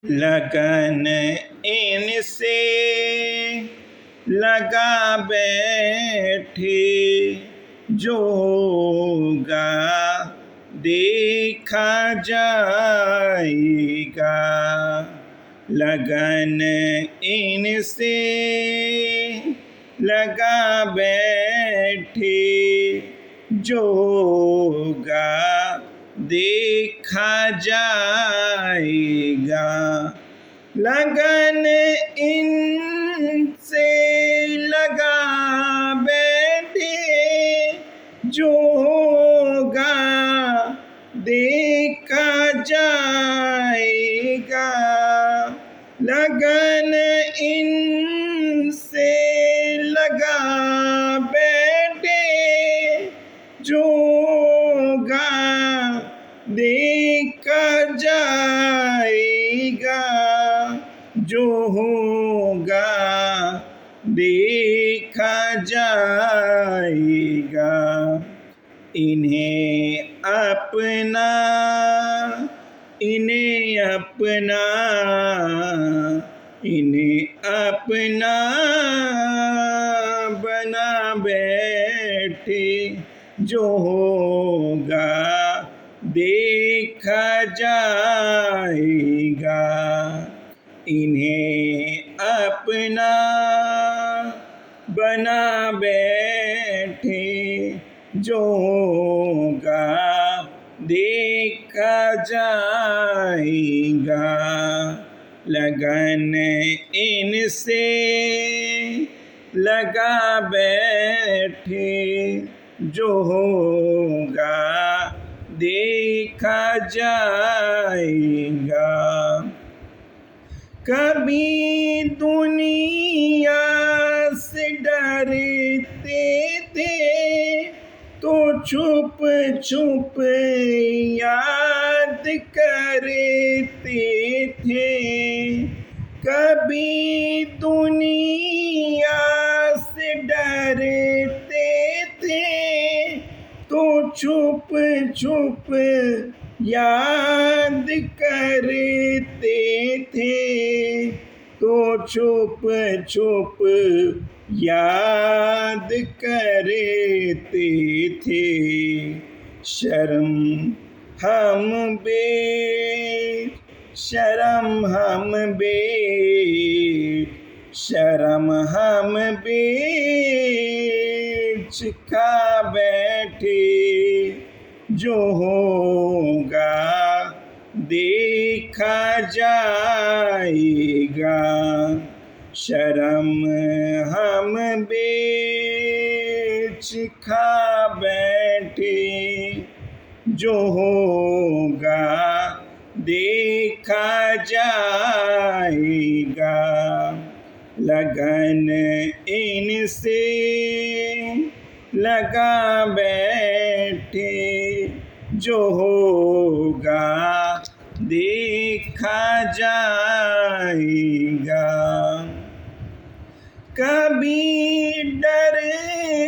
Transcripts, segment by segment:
लगन इनसे लगा बैठे, जो होगा देखा जाएगा। लगन इनसे लगा बैठे, जो होगा देखा जाएगा। लगन इनसे लगा बैठे, जो होगा देखा जाएगा। लगन इनसे लगा बैठे, जो होगा देखा जाएगा। जो होगा देखा जाएगा। इन्हें अपना बना बैठे, जो होगा देखा जाएगा। इन्हें अपना बना बैठे, जो होगा देखा जाएगा। लगन इनसे लगा बैठे, जो होगा देखा जाएगा। कभी दुनिया से डरते थे, तो छुप छुप याद करते थे। कभी दुनिया से डरते थे, तो छुप छुप याद करते थे। तो छुप छुप याद करते थे। शर्म हम बेच खा बैठे, जो होगा देखा जाएगा। शर्म हम बेच खा बैठे, जो होगा देखा जाएगा। लगन इनसे लगा बैठे, जो होगा देखा जाएगा। कभी डर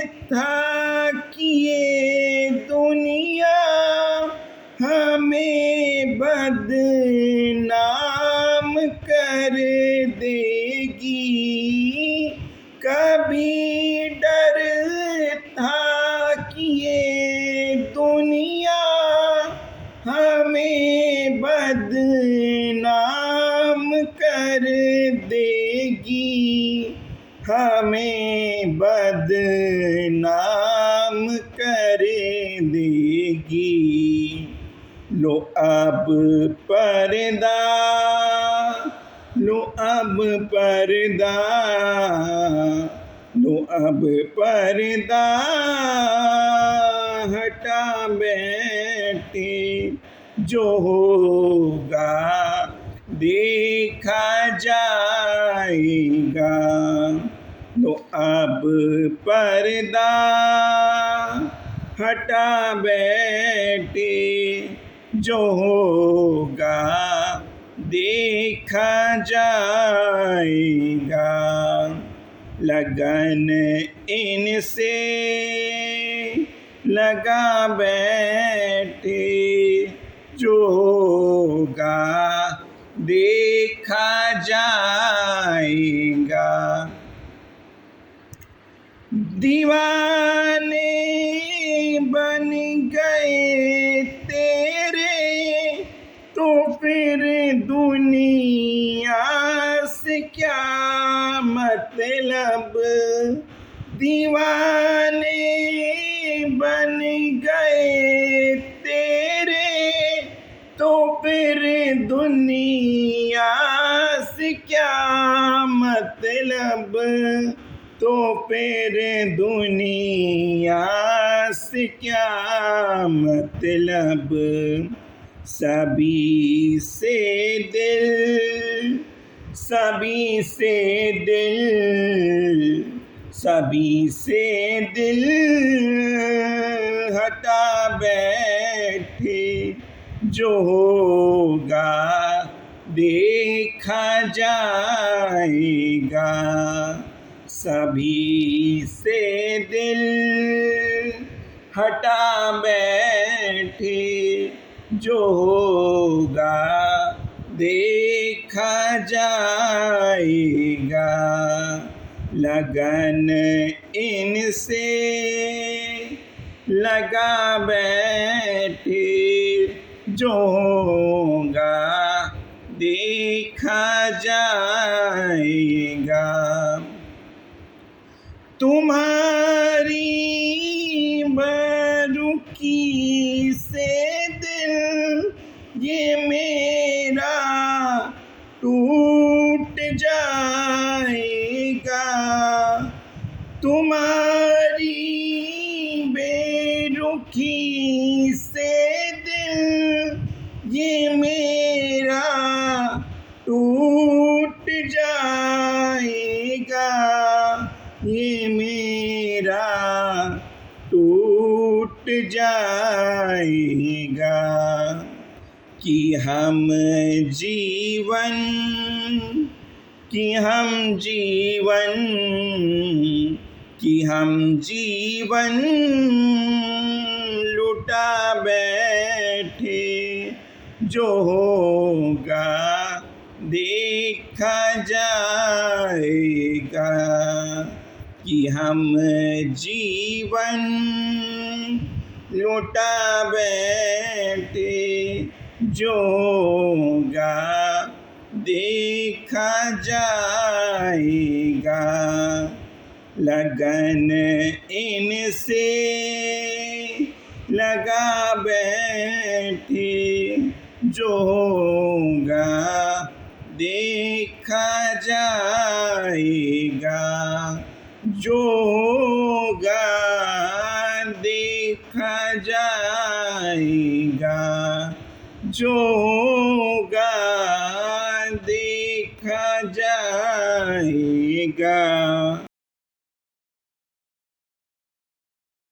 था कि ये दुनिया हमें बदनाम कर देगी। कभी डर था कि ये दुनिया हमें बदनाम कर देगी। हमें बदनाम कर देगी। लो अब पर्दा हटा बैठे, जो होगा देखा जाएगा। लो अब पर्दा हटा बैठे, जो होगा देखा जाएगा। लगन इनसे लगा बैठे, जो होगा देखा देखा जाएगा। दीवाने बन गए तेरे तो फिर दुनिया से क्या मतलब। दीवाने बन गए तेरे तो फिर दुनिया से क्या मतलब। तो फिर दुनिया से क्या मतलब। सभी से दिल, सभी से दिल, सभी से दिल हटा बैठे जो होगा देखा जाएगा। सभी से दिल हटा बैठे जो होगा देखा जाएगा। लगन इनसे लगा बैठे जो होगा देखा जाएगा। तुम्हारी बारीकी से दिल ये मेरा टूट जाएगा। तुम्हारी बेरुखी से दिल ये मेरा टूट जाएगा। ये मेरा टूट जाएगा। कि हम जीवन, कि हम जीवन, कि हम जीवन लुटा बैठे जो होगा देखा जाएगा। कि हम जीवन लुटा बैठे जो होगा देखा जाएगा। लगन इनसे लगा बैठे जो होगा देखा जाएगा। जो होगा देखा जाएगा। जो होगा देखा जाएगा।